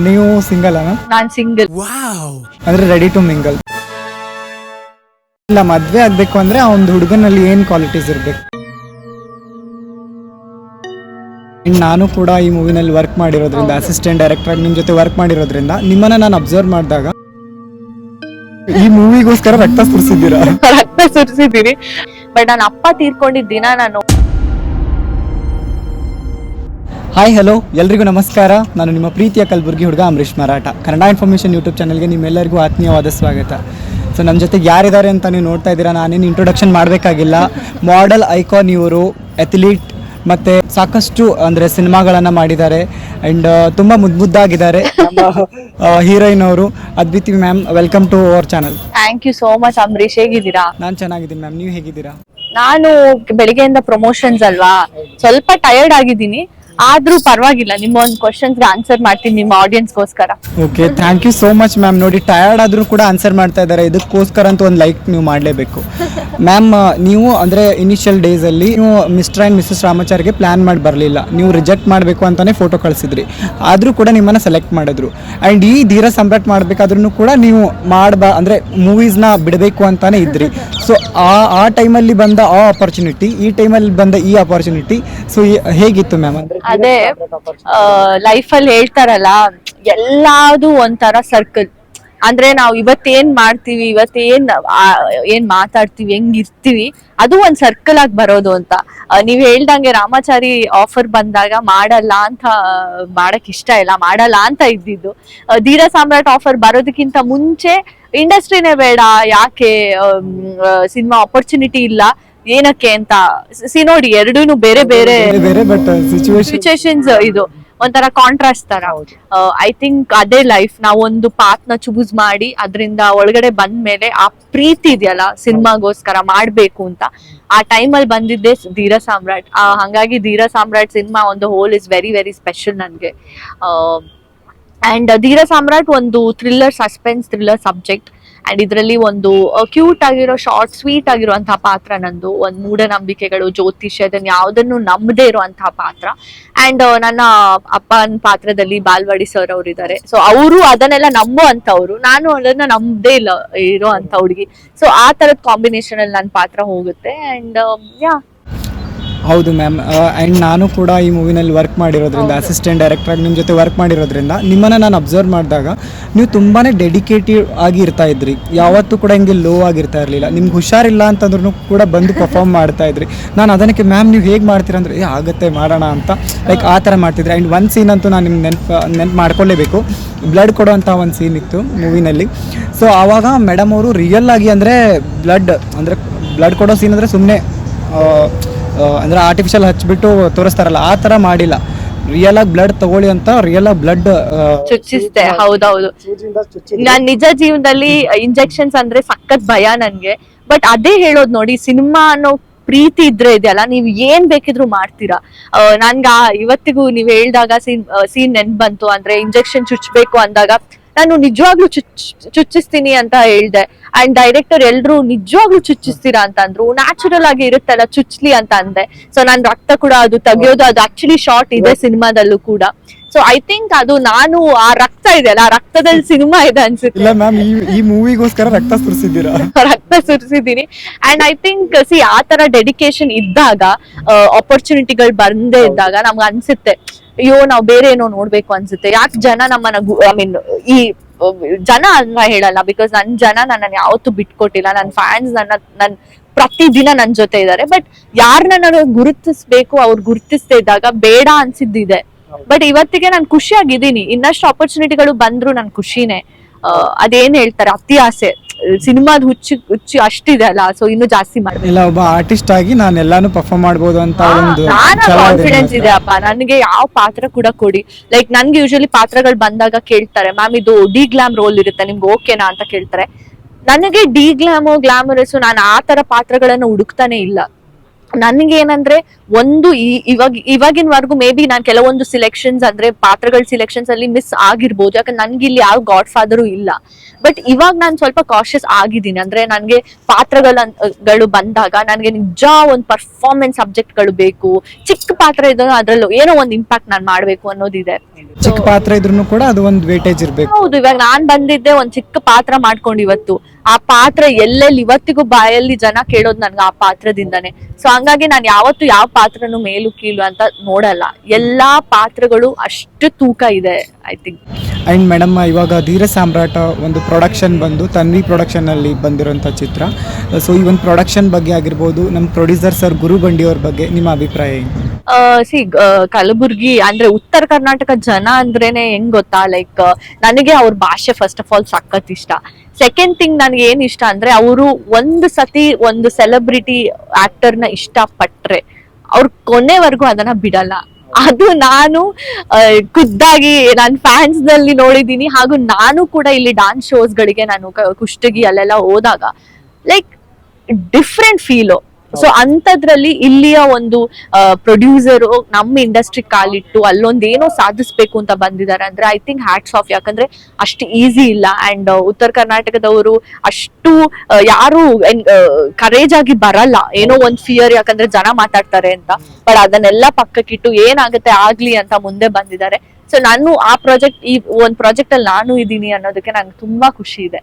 ನೀವು ಸಿಂಗಲ್ ನಾನ್ ಸಿಂಗಲ್. ಅಂದ್ರೆ ready to mingle. ಇಲ್ಲ, ಮದ್ವೆ ಆಗ್ಬೇಕು ಅಂದ್ರೆ ಆ ಒಂದು ಹುಡುಗನಲ್ಲಿ ಏನ್ ಕ್ವಾಲಿಟೀಸ್ ಇರ್ಬೇಕು. ನಾನು ಕೂಡ ಈ ಮೂವಿನಲ್ಲಿ ವರ್ಕ್ ಮಾಡಿರೋದ್ರಿಂದ, ಅಸಿಸ್ಟೆಂಟ್ ಡೈರೆಕ್ಟರ್ ಆಗಿ ನಿಮ್ ಜೊತೆ ವರ್ಕ್ ಮಾಡಿರೋದ್ರಿಂದ ನಿಮ್ಮನ್ನ ನಾನು ಅಬ್ಸರ್ವ್ ಮಾಡಿದಾಗ ಈ ಮೂವಿಗೋಸ್ಕರ ರಕ್ತ ಸುರಿಸಿದ್ದೀರಾ? ರಕ್ತ ಸುರಿಸಿದೀನಿ, ಬಟ್ ನನ್ನ ಅಪ್ಪ ತೀರ್ಕೊಂಡಿದ್ದ ದಿನ ನಾನು. ಹಾಯ್ ಹಲೋ ಎಲ್ರಿಗೂ ನಮಸ್ಕಾರ. ನಾನು ನಿಮ್ಮ ಪ್ರೀತಿಯ ಕಲಬುರ್ಗಿ ಹುಡುಗ ಅಂಬರೀಶ್ ಮರಾಠ. ಕನ್ನಡ ಇನ್ಫಾರ್ಮೇಷನ್ ಯೂಟ್ಯೂಬ್ ಚಾನಲ್ಗೆ ನಿಮ್ಮೆಲ್ಲರಿಗೂ ಆತ್ಮೀಯವಾದ ಸ್ವಾಗತ. ಸೊ ನಮ್ಮ ಜೊತೆಗೆ ಯಾರಿದ್ದಾರೆ ಅಂತ ನೀವು ನೋಡ್ತಾ ಇದ್ದೀರಾ. ನಾನೇನು ಇಂಟ್ರೊಡಕ್ಷನ್ ಮಾಡಬೇಕಾಗಿಲ್ಲ. ಮಾಡೆಲ್ ಐಕಾನ್ ಇವರು, ಅಥ್ಲೀಟ್, ಮತ್ತು ಸಾಕಷ್ಟು ಅಂದರೆ ಸಿನಿಮಾಗಳನ್ನು ಮಾಡಿದ್ದಾರೆ. ಆ್ಯಂಡ್ ತುಂಬ ಮುದ್ದಾಗಿದ್ದಾರೆ ನಮ್ಮ ಹೀರೋಯಿನ್ ಅವರು. Adviti ma'am, welcome to our channel. Thank you so much Ambareesh. ಹೇಗಿದ್ದೀರಾ? ನಾನು ಚೆನ್ನಾಗಿದ್ದೀನಿ ಮ್ಯಾಮ್, ನೀವು ಹೇಗಿದ್ದೀರಾ? ನಾನು ಬೆಳಿಗ್ಗೆಯಿಂದ ಪ್ರಮೋಷನ್ಸ್ ಅಲ್ವಾ, ಸ್ವಲ್ಪ ಟಯರ್ಡ್ ಆಗಿದ್ದೀನಿ, ಆದ್ರೂ ಪರವಾಗಿಲ್ಲ. ನಿಮ್ಮ ಒಂದು ಕ್ವಶನ್ಸ್ಗೆ ಆನ್ಸರ್ ಮಾಡ್ತೀನಿ ನಿಮ್ಮ ಆಡಿಯನ್ಸ್ಗೋಸ್ಕರ. Okay, thank you so much ma'am. ನೋಡಿ, ಟಯರ್ಡ್ ಆದರೂ ಕೂಡ ಆನ್ಸರ್ ಮಾಡ್ತಾ ಇದ್ದಾರೆ. ಇದಕ್ಕೋಸ್ಕರ ಅಂತ ಒಂದು ಲೈಕ್ ನೀವು ಮಾಡಲೇಬೇಕು ಮ್ಯಾಮ್. ನೀವು ಅಂದರೆ ಇನಿಷಿಯಲ್ ಡೇಸಲ್ಲಿ ನೀವು ಮಿಸ್ಟರ್ ಆ್ಯಂಡ್ ಮಿಸಸ್ ರಾಮಾಚಾರಿಗೆ ಪ್ಲ್ಯಾನ್ ಮಾಡಿ ಬರಲಿಲ್ಲ. ನೀವು ರಿಜೆಕ್ಟ್ ಮಾಡಬೇಕು ಅಂತಲೇ ಫೋಟೋ ಕಳಿಸಿದ್ರಿ. ಆದರೂ ಕೂಡ ನಿಮ್ಮನ್ನು ಸೆಲೆಕ್ಟ್ ಮಾಡಿದ್ರು. ಆ್ಯಂಡ್ ಈ ಧೀರ ಸಾಮ್ರಾಟ್ ಮಾಡಬೇಕಾದ್ರೂ ಕೂಡ ನೀವು ಅಂದರೆ ಮೂವೀಸ್ನ ಬಿಡಬೇಕು ಅಂತಲೇ ಇದ್ರಿ. ಸೊ ಆ ಟೈಮಲ್ಲಿ ಬಂದ ಆ ಆಪರ್ಚುನಿಟಿ, ಈ ಟೈಮಲ್ಲಿ ಬಂದ ಈ ಆಪರ್ಚುನಿಟಿ, ಸೊ ಹೇಗಿತ್ತು ಮ್ಯಾಮ್? ಅದೇ ಲೈಫಲ್ಲಿ ಹೇಳ್ತಾರಲ್ಲ, ಎಲ್ಲಾದು ಒಂಥರ ಸರ್ಕಲ್. ಅಂದ್ರೆ ನಾವು ಇವತ್ತೇನ್ ಮಾಡ್ತೀವಿ, ಏನ್ ಮಾತಾಡ್ತೀವಿ, ಹೆಂಗಿರ್ತೀವಿ, ಅದು ಒಂದ್ ಸರ್ಕಲ್ ಆಗಿ ಬರೋದು ಅಂತ. ನೀವ್ ಹೇಳ್ದಂಗೆ ರಾಮಾಚಾರಿ ಆಫರ್ ಬಂದಾಗ ಮಾಡಕ್ ಇಷ್ಟ ಇಲ್ಲ, ಮಾಡಲ್ಲ ಅಂತ ಇದ್ದಿದ್ದು. ಧೀರ ಸಾಮ್ರಾಟ್ ಆಫರ್ ಬರೋದಕ್ಕಿಂತ ಮುಂಚೆ ಇಂಡಸ್ಟ್ರಿನೇ ಬೇಡ, ಯಾಕೆ ಸಿನಿಮಾ ಆಪರ್ಚುನಿಟಿ ಇಲ್ಲ, ಏನಕ್ಕೆ ಅಂತ ನೋಡಿ, ಎರಡೂನು ಬೇರೆ ಬೇರೆ ಸಿಚುವೇಶನ್ಸ್. ಇದು ಒಂಥರ ಕಾಂಟ್ರಾಸ್ಟ್ ತರ. ಐ ಥಿಂಕ್ ಅದೇ ಲೈಫ್. ನಾವೊಂದು ಪಾತ್ನ ಚೂಸ್ ಮಾಡಿ ಅದರಿಂದ ಒಳಗಡೆ ಬಂದ್ಮೇಲೆ ಆ ಪ್ರೀತಿ ಇದೆಯಲ್ಲ ಸಿನಿಮಾಗೋಸ್ಕರ ಮಾಡ್ಬೇಕು ಅಂತ, ಆ ಟೈಮಲ್ಲಿ ಬಂದಿದ್ದೆ ಧೀರ ಸಾಮ್ರಾಟ್. ಹಂಗಾಗಿ ಧೀರ ಸಾಮ್ರಾಟ್ ಸಿನಿಮಾ ಒಂದು whole is very very special ನನಗೆ. ಅಂಡ್ ಧೀರ ಸಾಮ್ರಾಟ್ ಒಂದು ಸಸ್ಪೆನ್ಸ್ ಥ್ರಿಲ್ಲರ್ ಸಬ್ಜೆಕ್ಟ್. ಅಂಡ್ ಇದರಲ್ಲಿ ಒಂದು ಕ್ಯೂಟ್ ಆಗಿರೋ, ಶಾರ್ಟ್ ಸ್ವೀಟ್ ಆಗಿರುವಂತಹ ಪಾತ್ರ ನಂದು. ಒಂದು ಮೂಢನಂಬಿಕೆಗಳು, ಜ್ಯೋತಿಷ್ಯ, ಇದನ್ನ ಯಾವ್ದನ್ನು ನಂಬದೇ ಇರುವಂತಹ ಪಾತ್ರ. ಅಂಡ್ ನನ್ನ ಅಪ್ಪನ ಪಾತ್ರದಲ್ಲಿ ಬಾಲ್ವಾಡಿ ಸರ್ ಅವ್ರು ಇದ್ದಾರೆ. ಸೊ ಅವರು ಅದನ್ನೆಲ್ಲ ನಂಬೋ ಅಂತವ್ರು, ನಾನು ಅದನ್ನ ನಂಬದೇ ಇಲ್ಲ ಇರೋ ಅಂತ ಹುಡುಗಿ. ಸೊ ಆ ತರದ ಕಾಂಬಿನೇಷನ್ ಅಲ್ಲಿ ನನ್ನ ಪಾತ್ರ ಹೋಗುತ್ತೆ. ಅಂಡ್ ಹೌದು ಮ್ಯಾಮ್. ಆ್ಯಂಡ್ ನಾನು ಕೂಡ ಈ ಮೂವಿನಲ್ಲಿ ವರ್ಕ್ ಮಾಡಿರೋದ್ರಿಂದ, ಅಸಿಸ್ಟೆಂಟ್ ಡೈರೆಕ್ಟರ್ ಆಗಿ ನಿಮ್ಮ ಜೊತೆ ವರ್ಕ್ ಮಾಡಿರೋದ್ರಿಂದ ನಿಮ್ಮನ್ನು ನಾನು ಅಬ್ಸರ್ವ್ ಮಾಡಿದಾಗ ನೀವು ತುಂಬಾ ಡೆಡಿಕೇಟೆಡ್ ಆಗಿ ಇರ್ತಾ ಇದ್ರಿ. ಯಾವತ್ತೂ ಕೂಡ ಹಿಂಗೆ ಲೋ ಆಗಿರ್ತಾ ಇರಲಿಲ್ಲ. ನಿಮ್ಗೆ ಹುಷಾರಿಲ್ಲ ಅಂತಂದ್ರೂ ಕೂಡ ಬಂದು ಪರ್ಫಾರ್ಮ್ ಮಾಡ್ತಾ ಇದ್ರಿ. ನಾನು ಅದಕ್ಕೆ ಮ್ಯಾಮ್ ನೀವು ಹೇಗೆ ಮಾಡ್ತೀರಾ ಅಂದರೆ, ಆಗುತ್ತೆ ಮಾಡೋಣ ಅಂತ ಲೈಕ್ ಆ ಥರ ಮಾಡ್ತಿದ್ರಿ. ಆ್ಯಂಡ್ ಒಂದು ಸೀನ್ ಅಂತೂ ನಾನು ನಿಮ್ಗೆ ನೆನ್ಪು ಮಾಡ್ಕೊಳ್ಳೇಬೇಕು. ಬ್ಲಡ್ ಕೊಡೋವಂಥ ಒಂದು ಸೀನ್ ಇತ್ತು ಮೂವಿನಲ್ಲಿ. ಸೊ ಆವಾಗ ಮೇಡಮ್ ಅವರು ರಿಯಲ್ ಆಗಿ ಅಂದರೆ ಬ್ಲಡ್ ಕೊಡೋ ಸೀನ್ ಅಂದರೆ ಸುಮ್ಮನೆ ಅಂದರೆ ಆರ್ಟಿಫಿಷಿಯಲ್ ಹಚ್ಬಿಟ್ಟು ತೋರಿಸ್ತಾರಲ್ಲ, ಆ ಥರ ಮಾಡಿಲ್ಲ. ರಿಯಲ್ ಆಗಿ ಬ್ಲಡ್ ತಗೊಳ್ಳಿ ಅಂತ ರಿಯಲ್ ಆಗಿ ಬ್ಲಡ್ ಚುಚ್ಚಿಸ್ತೆ. ಹೌದೌದು, ನಾನ್ ನಿಜ ಜೀವನದಲ್ಲಿ ಇಂಜೆಕ್ಷನ್ಸ್ ಅಂದ್ರೆ ಸಖತ್ ಭಯ ನನ್ಗೆ. ಬಟ್ ಅದೇ ಹೇಳೋದು ನೋಡಿ, ಸಿನಿಮಾ ಅನ್ನೋ ಪ್ರೀತಿ ಇದ್ರೆ ಇದೆಯಲ್ಲ, ನೀವ್ ಏನ್ ಬೇಕಿದ್ರು ಮಾಡ್ತೀರಾ. ನನ್ಗ ಇವತ್ತಿಗೂ ನೀವ್ ಹೇಳ್ದಾಗ ಸೀನ್ ನೆನ್ಪ್ ಬಂತು. ಅಂದ್ರೆ ಇಂಜೆಕ್ಷನ್ ಚುಚ್ಬೇಕು ಅಂದಾಗ ನಾನು ನಿಜವಾಗ್ಲೂ ಚುಚ್ಚಿಸ್ತೀನಿ ಅಂತ ಹೇಳ್ದೆ. ಅಂಡ್ ಡೈರೆಕ್ಟರ್ ಎಲ್ರು ನಿಜವಾಗ್ಲೂ ಚುಚ್ಚಿಸ್ತೀರಾ ಅಂತ ಅಂದ್ರು. ನ್ಯಾಚುರಲ್ ಆಗಿ ಇರುತ್ತಲ್ಲ, ಚುಚ್ಲಿ ಅಂತ ಅಂದೆ. ಸೊ ನಾನ್ ರಕ್ತ ಕೂಡ ಅದು ತೆಗಿಯೋದು, ಅದು ಆಕ್ಚುಲಿ ಶಾರ್ಟ್ ಇದೆ ಸಿನಿಮಾದಲ್ಲೂ ಕೂಡ. ಸೊ ಐ ಥಿಂಕ್ ಅದು ನಾನು ಆ ರಕ್ತ ಇದೆಯಲ್ಲ, ಆ ರಕ್ತದಲ್ಲಿ ಸಿನಿಮಾ ಇದೆ ಅನ್ಸುತ್ತೆ. ಇಲ್ಲ ಮ್ಯಾಮ್, ಈ ಮೂವಿಗೋಸ್ಕರ ರಕ್ತ ಸುರಿಸಿದ್ದೀರಾ? ರಕ್ತ ಸುರಿಸಿದ್ದೀನಿ. ಅಂಡ್ ಐ ಥಿಂಕ್ ಆ ತರ ಡೆಡಿಕೇಶನ್ ಇದ್ದಾಗ, ಆಪರ್ಚುನಿಟಿಗಳು ಬಂದೇ ಇದ್ದಾಗ ನಮ್ಗೆ ಅನ್ಸುತ್ತೆ, ಅಯ್ಯೋ ನಾವು ಬೇರೆ ಏನೋ ನೋಡ್ಬೇಕು ಅನ್ಸುತ್ತೆ. ಯಾಕೆ ಜನ ನಮ್ಮನ್ನ ಈ ಜನ ಅಂತ ಹೇಳಲ್ಲ, ಬಿಕಾಸ್ ನನ್ನನ್ನು ಯಾವತ್ತೂ ಬಿಟ್ಕೊಟ್ಟಿಲ್ಲ. ನನ್ನ ಫ್ಯಾನ್ಸ್ ನನ್ ಪ್ರತಿದಿನ ನನ್ ಜೊತೆ ಇದ್ದಾರೆ. ಬಟ್ ಯಾರನ್ನ ನಾನು ಗುರುತಿಸ್ಬೇಕು, ಅವ್ರು ಗುರುತಿಸ್ತಾ ಇದ್ದಾಗ ಬೇಡ ಅನ್ಸಿದ್ದಿದೆ. ಬಟ್ ಇವತ್ತಿಗೆ ನಾನು ಖುಷಿಯಾಗಿದ್ದೀನಿ. ಇನ್ನಷ್ಟು ಆಪರ್ಚುನಿಟಿಗಳು ಬಂದ್ರು ನನ್ ಖುಷಿನೇ. ಅದೇನ್ ಹೇಳ್ತಾರೆ, ಅತಿ ಆಸೆ, ಸಿನಿಮಾದ ಹುಚ್ಚು ಅಷ್ಟಿದೆ ಅಲ್ಲ, ಸೊ ಇನ್ನು ಜಾಸ್ತಿ ಮಾಡ್ಬೇಕು. ಇಲ್ಲ, ಒಬ್ಬ ಆರ್ಟಿಸ್ಟ್ ಆಗಿ ನಾನು ಎಲ್ಲಾನು ಪರ್ಫಾರ್ಮ್ ಮಾಡಬಹುದು ಅಂತ ಒಂದು ಕಾನ್ಫಿಡೆನ್ಸ್ ಇದೆ ಅಪ್ಪ ನನಗೆ. ಯಾವ ಪಾತ್ರ ಕೂಡ ಕೊಡಿ. ಲೈಕ್ ನನ್ಗೆ ಯೂಶಲಿ ಪಾತ್ರಗಳು ಬಂದಾಗ ಕೇಳ್ತಾರೆ, ಮ್ಯಾಮ್ ಇದು ಡಿ ಗ್ಲಾಮ್ ರೋಲ್ ಇರುತ್ತೆ, ನಿಮ್ಗೆ ಓಕೆನಾ ಅಂತ ಕೇಳ್ತಾರೆ. ನನಗೆ ಡಿ ಗ್ಲಾಮರಸ್, ನಾನು ಆ ತರ ಪಾತ್ರಗಳನ್ನ ಹುಡುಕ್ತಾನೆ ಇಲ್ಲ. ನನ್ಗೇನಂದ್ರೆ ಒಂದು ಇವಾಗಿನವರೆಗೂ ಮೇ ಬಿ ನಾನು ಕೆಲವೊಂದು ಸಿಲೆಕ್ಷನ್ಸ್ ಅಂದ್ರೆ ಪಾತ್ರಗಳ ಸಿಲೆಕ್ಷನ್ಸ್ ಅಲ್ಲಿ ಮಿಸ್ ಆಗಿರ್ಬೋದು, ಯಾಕಂದ್ರೆ ನನ್ಗೆ ಇಲ್ಲಿ ಯಾವ ಗಾಡ್ ಫಾದರು ಇಲ್ಲ. ಬಟ್ ಇವಾಗ ನಾನು ಸ್ವಲ್ಪ ಕಾಶಿಯಸ್ ಆಗಿದ್ದೀನಿ. ಅಂದ್ರೆ ನನ್ಗೆ ಪಾತ್ರಗಳು ಬಂದಾಗ ನನ್ಗೆ ನಿಜ ಒಂದು ಪರ್ಫಾರ್ಮೆನ್ಸ್ ಸಬ್ಜೆಕ್ಟ್ಗಳು ಬೇಕು. ಚಿಕ್ಕ ಪಾತ್ರ ಇದ್ದಾಗ ಅದ್ರಲ್ಲೂ ಏನೋ ಒಂದು ಇಂಪ್ಯಾಕ್ಟ್ ನಾನು ಮಾಡ್ಬೇಕು ಅನ್ನೋದಿದೆ. ಚಿಕ್ಕ ಪಾತ್ರ ಇದ್ರೂ ಕೂಡ ಅದು ಒಂದು ವೇಟೇಜ್ ಇರ್ಬೇಕು. ಹೌದು, ಇವಾಗ ನಾನ್ ಬಂದಿದ್ದೆ ಒಂದ್ ಚಿಕ್ಕ ಪಾತ್ರ ಮಾಡ್ಕೊಂಡು ಇವತ್ತು ಆ ಪಾತ್ರ ಎಲ್ಲೆಲ್ಲಿ ಇವತ್ತಿಗೂ ಬಾಯಲ್ಲಿ ಜನ ಕೇಳೋದು ನನ್ಗೆ ಆ ಪಾತ್ರದಿಂದಾನೆ. ಸೊ ಹಂಗಾಗಿ ನಾನು ಯಾವತ್ತು ಯಾವ ಪಾತ್ರನು ಮೇಲು ಕೀಳು ಅಂತ ನೋಡಲ್ಲ. ಎಲ್ಲಾ ಪಾತ್ರಗಳು ಅಷ್ಟು ತೂಕ ಇದೆ ಐ ಥಿಂಕ್. ಆ್ಯಂಡ್ ಮೇಡಮ್, ಇವಾಗ ಧೀರ ಸಾಮ್ರಾಟ ಒಂದು ಪ್ರೊಡಕ್ಷನ್ ಬಂದು ತನ್ವಿ ಪ್ರೊಡಕ್ಷನಲ್ಲಿ ಬಂದಿರೋಂಥ ಚಿತ್ರ. ಸೊ ಈ ಒಂದು ಪ್ರೊಡಕ್ಷನ್ ಬಗ್ಗೆ ಆಗಿರ್ಬೋದು, ನಮ್ಮ ಪ್ರೊಡ್ಯೂಸರ್ ಸರ್ ಗುರು ಬಂಡಿಯವ್ರ ಬಗ್ಗೆ ನಿಮ್ಮ ಅಭಿಪ್ರಾಯ ಏನು? ಕಲಬುರ್ಗಿ ಅಂದ್ರೆ ಉತ್ತರ ಕರ್ನಾಟಕ ಜನ ಅಂದ್ರೇನೆ ಹೆಂಗ್ ಗೊತ್ತಾ, ಲೈಕ್ ನನಗೆ ಅವ್ರ ಭಾಷೆ ಫಸ್ಟ್ ಆಫ್ ಆಲ್ ಸಖತ್ ಇಷ್ಟ. ಸೆಕೆಂಡ್ ಥಿಂಗ್ ನನ್ಗೆ ಏನ್ ಇಷ್ಟ ಅಂದ್ರೆ ಅವರು ಒಂದು ಸತಿ ಒಂದು ಸೆಲೆಬ್ರಿಟಿ ಆಕ್ಟರ್ನ ಇಷ್ಟ ಪಟ್ರೆ ಅವ್ರ ಕೊನೆವರೆಗೂ ಅದನ್ನ ಬಿಡಲ್ಲ. ಅದು ನಾನು ಖುದ್ದಾಗಿ ನನ್ನ ಫ್ಯಾನ್ಸ್ ನಲ್ಲಿ ನೋಡಿದೀನಿ. ಹಾಗೂ ನಾನು ಕೂಡ ಇಲ್ಲಿ ಡಾನ್ಸ್ ಶೋಸ್ ಗಳಿಗೆ ನಾನು ಕುಷ್ಟಗಿ ಅಲ್ಲೆಲ್ಲ ಹೋದಾಗ ಲೈಕ್ ಡಿಫ್ರೆಂಟ್ ಫೀಲು. ಸೊ ಅಂತದ್ರಲ್ಲಿ ಇಲ್ಲಿಯ ಒಂದು ಪ್ರೊಡ್ಯೂಸರು ನಮ್ಮ ಇಂಡಸ್ಟ್ರಿ ಕಾಲಿಟ್ಟು ಅಲ್ಲೊಂದೇನೋ ಸಾಧಿಸ್ಬೇಕು ಅಂತ ಬಂದಿದ್ದಾರೆ ಅಂದ್ರೆ ಐ ಥಿಂಕ್ ಹ್ಯಾಟ್ಸ್ ಆಫ್. ಯಾಕಂದ್ರೆ ಅಷ್ಟು ಈಸಿ ಇಲ್ಲ. ಅಂಡ್ ಉತ್ತರ ಕರ್ನಾಟಕದವರು ಅಷ್ಟು ಯಾರು ಕರೇಜ್ ಆಗಿ ಬರಲ್ಲ, ಏನೋ ಒಂದ್ ಫಿಯರ್, ಯಾಕಂದ್ರೆ ಜನ ಮಾತಾಡ್ತಾರೆ ಅಂತ. ಬಟ್ ಅದನ್ನೆಲ್ಲ ಪಕ್ಕಕ್ಕಿಟ್ಟು ಏನಾಗುತ್ತೆ ಆಗ್ಲಿ ಅಂತ ಮುಂದೆ ಬಂದಿದ್ದಾರೆ. ಸೊ ನಾನು ಆ ಪ್ರಾಜೆಕ್ಟ್, ಈ ಒಂದು ಪ್ರಾಜೆಕ್ಟ್ ಅಲ್ಲಿ ನಾನು ಇದ್ದೀನಿ ಅನ್ನೋದಕ್ಕೆ ನಂಗೆ ತುಂಬಾ ಖುಷಿ ಇದೆ.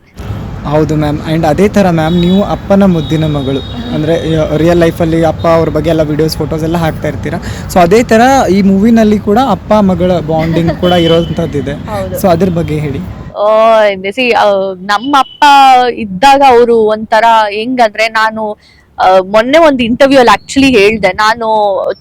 ಹೌದು ಮ್ಯಾಮ್. ಆ್ಯಂಡ್ ಅದೇ ಥರ ಮ್ಯಾಮ್, ನೀವು ಅಪ್ಪನ ಮುದ್ದಿನ ಮಗಳು ಅಂದರೆ ರಿಯಲ್ ಲೈಫಲ್ಲಿ ಅಪ್ಪ ಅವ್ರ ಬಗ್ಗೆ ಎಲ್ಲ ವಿಡಿಯೋಸ್ ಫೋಟೋಸ್ ಎಲ್ಲ ಹಾಕ್ತಾ ಇರ್ತೀರಾ. ಸೊ ಅದೇ ಥರ ಈ ಮೂವಿನಲ್ಲಿ ಕೂಡ ಅಪ್ಪ ಮಗಳ ಬಾಂಡಿಂಗ್ ಕೂಡ ಇರೋಂಥದ್ದಿದೆ. ಸೊ ಅದ್ರ ಬಗ್ಗೆ ಹೇಳಿ. ನಮ್ಮ ಅಪ್ಪ ಇದ್ದಾಗ ಅವರು ಒಂಥರ ಹೆಂಗಂದ್ರೆ, ನಾನು ಮೊನ್ನೆ ಒಂದು ಇಂಟರ್ವ್ಯೂ ಅಲ್ಲಿ ಆಕ್ಚುಲಿ ಹೇಳ್ದೆ, ನಾನು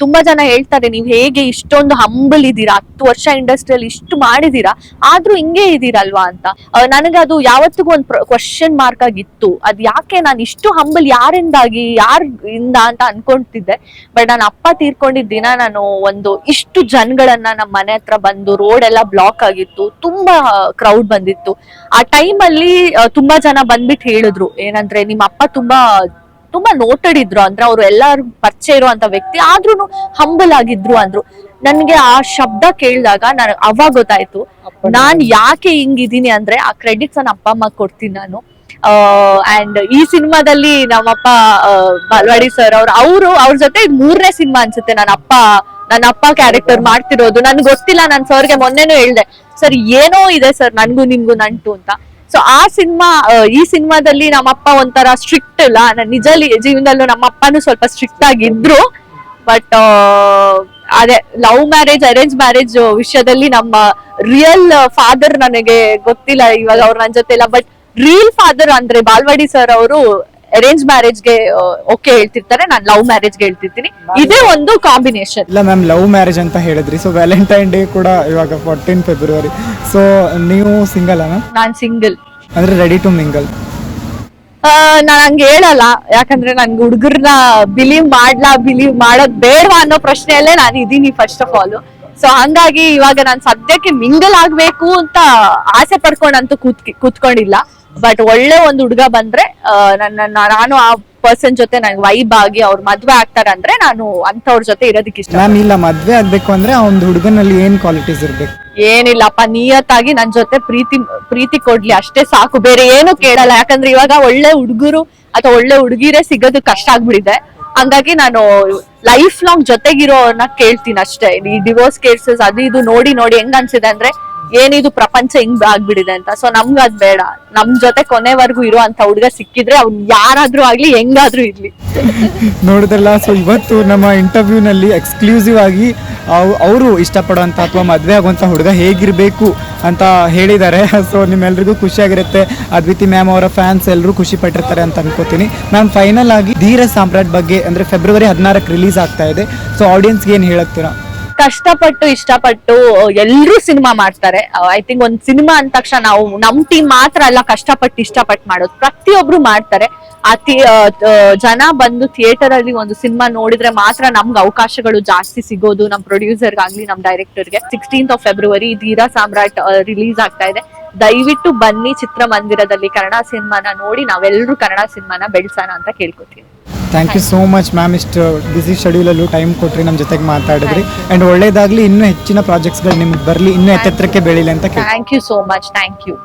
ತುಂಬಾ ಜನ ಹೇಳ್ತಾರೆ ನೀವು ಹೇಗೆ ಇಷ್ಟೊಂದು ಹಂಬಲ್ ಇದ್ದೀರಾ, 10 ವರ್ಷ ಇಂಡಸ್ಟ್ರಿಯಲ್ಲಿ ಇಷ್ಟು ಮಾಡಿದೀರಾ ಆದ್ರೂ ಹಿಂಗೆ ಇದೀರಲ್ವಾ ಅಂತ. ನನಗೆ ಅದು ಯಾವತ್ತಿಗೂ ಒಂದು ಕ್ವಶನ್ ಮಾರ್ಕ್ ಆಗಿತ್ತು. ಅದ್ ಯಾಕೆ ನಾನು ಇಷ್ಟು ಹಂಬಲ್ ಯಾರಿಂದಾಗಿ ಯಾರಿಂದ ಅಂತ ಅನ್ಕೊಂತಿದ್ದೆ. ಬಟ್ ನನ್ನ ಅಪ್ಪ ತೀರ್ಕೊಂಡಿದ್ದ ದಿನ ನಾನು ಒಂದು ಇಷ್ಟು ಜನಗಳನ್ನ ನಮ್ಮ ಮನೆ ಹತ್ರ ಬಂದು, ರೋಡ್ ಎಲ್ಲ ಬ್ಲಾಕ್ ಆಗಿತ್ತು, ತುಂಬಾ ಕ್ರೌಡ್ ಬಂದಿತ್ತು. ಆ ಟೈಮ್ ಅಲ್ಲಿ ತುಂಬಾ ಜನ ಬಂದ್ಬಿಟ್ಟು ಹೇಳಿದ್ರು ಏನಂದ್ರೆ, ನಿಮ್ಮ ಅಪ್ಪ ತುಂಬಾ ನೋಟೆಡ್ ಇದ್ರು, ಅಂದ್ರೆ ಅವ್ರು ಎಲ್ಲಾರು ಪರಿಚಯ ಇರುವಂತ ವ್ಯಕ್ತಿ, ಆದ್ರೂ ಹಂಬಲ್ ಆಗಿದ್ರು ಅಂದ್ರು. ನನ್ಗೆ ಆ ಶಬ್ದ ಕೇಳಿದಾಗ ಅವಾಗ ಗೊತ್ತಾಯ್ತು ನಾನ್ ಯಾಕೆ ಹಿಂಗಿದೀನಿ ಅಂದ್ರೆ ಆ ಕ್ರೆಡಿಟ್ಸ್ ನನ್ನ ಅಪ್ಪ ಅಮ್ಮ ಕೊಡ್ತೀನಿ ನಾನು. ಅಂಡ್ ಈ ಸಿನಿಮಾದಲ್ಲಿ ನಮ್ಮಪ್ಪ ಬಾಲ್ವಾಡಿ ಸರ್ ಅವ್ರ ಜೊತೆ 3ನೇ ಸಿನಿಮಾ ಅನ್ಸುತ್ತೆ ನನ್ನ ಅಪ್ಪ ಕ್ಯಾರೆಕ್ಟರ್ ಮಾಡ್ತಿರೋದು. ನನ್ಗೆ ಗೊತ್ತಿಲ್ಲ, ನಾನು ಸರ್ಗೆ ಮೊನ್ನೆನೂ ಹೇಳ್ದೆ, ಸರ್ ಏನೋ ಇದೆ ಸರ್ ನನ್ಗೂ ನಿಮ್ಗೂ ನಂಟು ಅಂತ. ಸೊ ಆ ಈ ಸಿನಿಮಾದಲ್ಲಿ ನಮ್ಮಪ್ಪ ಒಂಥರ ಸ್ಟ್ರಿಕ್ಟ್ ಇಲ್ಲ, ನಿಜ ಜೀವನದಲ್ಲೂ ನಮ್ಮ ಅಪ್ಪನೂ ಸ್ವಲ್ಪ ಸ್ಟ್ರಿಕ್ಟ್ ಆಗಿದ್ರು. ಬಟ್ ಅದೇ ಲವ್ ಮ್ಯಾರೇಜ್ ಅರೇಂಜ್ ಮ್ಯಾರೇಜ್ ವಿಷಯದಲ್ಲಿ ನಮ್ಮ ರಿಯಲ್ ಫಾದರ್ ನನಗೆ ಗೊತ್ತಿಲ್ಲ ಇವಾಗ ಅವ್ರು ನನ್ನ ಜೊತೆ ಇಲ್ಲ. ಬಟ್ ರಿಯಲ್ ಫಾದರ್ ಅಂದ್ರೆ ಬಾಲ್ವಾಡಿ ಸರ್ ಅವರು ಅರೇಂಜ್ ಮ್ಯಾರೇಜ್ಗೆ ಓಕೆ ಹೇಳ್ತಿರ್ತಾರೆ, ನಾನು ಲವ್ ಮ್ಯಾರೇಜ್ಗೆ ಹೇಳ್ತಿರ್ತೀನಿ. ಇದೇ ಒಂದು ಕಾಂಬಿನೇಷನ್. ಇಲ್ಲ ಮ್ಯಾಮ್, ಲವ್ ಮ್ಯಾರೇಜ್ ಅಂತ ಹೇಳಿದ್ರಿ. ಸೊ ವ್ಯಾಲೆಂಟೈನ್ ಡೇ ಕೂಡ ಇವಾಗ 14 ಫೆಬ್ರವರಿ. ಸೊ ನೀವು ಸಿಂಗಲ್ ಮ್ಯಾಮ್? ನಾನ್ ಸಿಂಗಲ್. ಅಂದ್ರೆ ರೆಡಿ ಟು ಮಿಂಗಲ್? ನಾನ್ ಹಂಗೆ ಹೇಳಲ್ಲ, ಯಾಕಂದ್ರೆ ನನ್ಗೆ ಹುಡುಗರ್ನ ಬಿಲೀವ್ ಮಾಡೋದ್ ಬೇಡವಾ ಅನ್ನೋ ಪ್ರಶ್ನೆಯಲ್ಲೇ ನಾನು ಇದೀನಿ ಫಸ್ಟ್ ಆಫ್ ಆಲ್. ಸೊ ಹಂಗಾಗಿ ಇವಾಗ ನಾನು ಸದ್ಯಕ್ಕೆ ಮಿಂಗಲ್ ಆಗ್ಬೇಕು ಅಂತ ಆಸೆ ಪಡ್ಕೊಂಡಂತೂ ಕೂತ್ಕೊಂಡಿಲ್ಲ. ಬಟ್ ಒಳ್ಳೆ ಒಂದು ಹುಡುಗ ಬಂದ್ರೆ ನಾನು ಆ ಪರ್ಸನ್ ಜೊತೆ ನಂಗೆ ವೈಬ್ ಆಗಿ ಅವ್ರ ಮದ್ವೆ ಆಗ್ತಾರೆ ಅಂದ್ರೆ ನಾನು ಅಂತವ್ರ ಜೊತೆ ಇರೋದಕ್ಕೆ ಇಷ್ಟ. ಮ್ಯಾಮ್, ಇಲ್ಲ ಮದ್ವೆ ಆಗ್ಬೇಕು ಅಂದ್ರೆ ಆ ಒಂದು ಹುಡುಗನಲ್ಲಿ ಏನ್ ಕ್ವಾಲಿಟೀಸ್ ಇರ್ಬೇಕು? ಏನಿಲ್ಲಪ್ಪ, ನಿಯತ್ತಾಗಿ ನನ್ ಜೊತೆ ಪ್ರೀತಿ ಕೊಡ್ಲಿ ಅಷ್ಟೇ ಸಾಕು, ಬೇರೆ ಏನು ಕೇಳಲ್ಲ. ಯಾಕಂದ್ರೆ ಇವಾಗ ಒಳ್ಳೆ ಹುಡುಗರು ಅಥವಾ ಒಳ್ಳೆ ಹುಡುಗಿರೇ ಸಿಗೋದು ಕಷ್ಟ ಆಗ್ಬಿಡಿದೆ. ಹಂಗಾಗಿ ನಾನು ಲೈಫ್ ಲಾಂಗ್ ಜೊತೆಗಿರೋನ ಕೇಳ್ತೀನಿ ಅಷ್ಟೇ. ಈ ಡಿವೋರ್ಸ್ ಕೇಸಸ್ ಅದು ಇದು ನೋಡಿ ಹೆಂಗ್ ಅನ್ಸಿದೆ ಅಂದ್ರೆ, ಏನಿದು ಪ್ರಪಂಚ ಹಿಂಗ್ ಆಗ್ಬಿಡಿದೆ ಅಂತ. ಸೊ ನಮ್ಗ ಅದ್ ಬೇಡ, ನಮ್ ಜೊತೆ ಕೊನೆವರೆಗೂ ಇರೋ ಅಂತ ಹುಡುಗ ಸಿಕ್ಕಿದ್ರೆ ಅವ್ನ್ ಯಾರಾದ್ರೂ ಆಗ್ಲಿ ಹೆಂಗಾದ್ರೂ ಇರ್ಲಿ. ನೋಡಿದ್ರಲ್ಲ, ಸೊ ಇವತ್ತು ನಮ್ಮ ಇಂಟರ್ವ್ಯೂ ನಲ್ಲಿ ಎಕ್ಸ್ಕ್ಲೂಸಿವ್ ಆಗಿ ಅವರು ಇಷ್ಟಪಡುವಂತ ಅಥವಾ ಮದ್ವೆ ಆಗುವಂತ ಹುಡುಗ ಹೇಗಿರ್ಬೇಕು ಅಂತ ಹೇಳಿದ್ದಾರೆ. ಸೊ ನಿಮ್ಮೆಲ್ರಿಗೂ ಖುಷಿಯಾಗಿರುತ್ತೆ. ಅದ್ವಿತಿ ಮ್ಯಾಮ್ ಅವರ ಫ್ಯಾನ್ಸ್ ಎಲ್ಲರೂ ಖುಷಿ ಪಟ್ಟಿರ್ತಾರೆ ಅಂತ ಅನ್ಕೋತೀನಿ. ಮ್ಯಾಮ್, ಫೈನಲ್ ಆಗಿ ಧೀರ ಸಾಮ್ರಾಟ್ ಬಗ್ಗೆ ಅಂದ್ರೆ ಫೆಬ್ರವರಿ 16ಕ್ಕೆ ರಿಲೀಸ್ ಆಗ್ತಾ ಇದೆ. ಸೊ ಆಡಿಯನ್ಸ್ಗೆ ಏನ್ ಹೇಳತ್ತೀರಾ? ಕಷ್ಟಪಟ್ಟು ಇಷ್ಟಪಟ್ಟು ಎಲ್ರೂ ಸಿನಿಮಾ ಮಾಡ್ತಾರೆ. ಐ ಥಿಂಕ್ ಒಂದ್ ಸಿನಿಮಾ ಅಂದ ತಕ್ಷಣ ನಾವು ನಮ್ ಟೀಮ್ ಮಾತ್ರ ಅಲ್ಲ ಕಷ್ಟಪಟ್ಟು ಇಷ್ಟಪಟ್ಟು ಮಾಡೋದು, ಪ್ರತಿಯೊಬ್ರು ಮಾಡ್ತಾರೆ. ಜನ ಬಂದು ಥಿಯೇಟರ್ ಅಲ್ಲಿ ಒಂದು ಸಿನಿಮಾ ನೋಡಿದ್ರೆ ಮಾತ್ರ ನಮ್ಗೆ ಅವಕಾಶಗಳು ಜಾಸ್ತಿ ಸಿಗೋದು, ನಮ್ ಪ್ರೊಡ್ಯೂಸರ್ಗಾಗ್ಲಿ ನಮ್ ಡೈರೆಕ್ಟರ್ಗೆ. 16th of February Dheera Samrat release ಆಗ್ತಾ ಇದೆ. ದಯವಿಟ್ಟು ಬನ್ನಿ ಚಿತ್ರಮಂದಿರದಲ್ಲಿ ಕನ್ನಡ ಸಿನಿಮಾನ ನೋಡಿ ನಾವೆಲ್ಲರೂ ಕನ್ನಡ ಸಿನಿಮಾನ ಬೆಳೆಸೋಣ ಅಂತ ಕೇಳ್ಕೊತೀವಿ. Thank you so much ma'am. ಇಷ್ಟು ಬಿಸಿ ಶೆಡ್ಯೂಲಲ್ಲೂ ಟೈಮ್ ಕೊಟ್ರಿ, ನಮ್ಮ ಜೊತೆಗೆ ಮಾತಾಡಿದ್ರಿ. ಆ್ಯಂಡ್ ಒಳ್ಳೇದಾಗಲಿ, ಇನ್ನೂ ಹೆಚ್ಚಿನ ಪ್ರಾಜೆಕ್ಟ್ಸ್ಗಳು ನಿಮ್ಗೆ ಬರಲಿ, ಇನ್ನೂ ಎತ್ತೆತ್ತರಕ್ಕೆ ಬೆಳೀಲಿ ಅಂತ ಕೇಳಿ. Thank you so much. Thank you.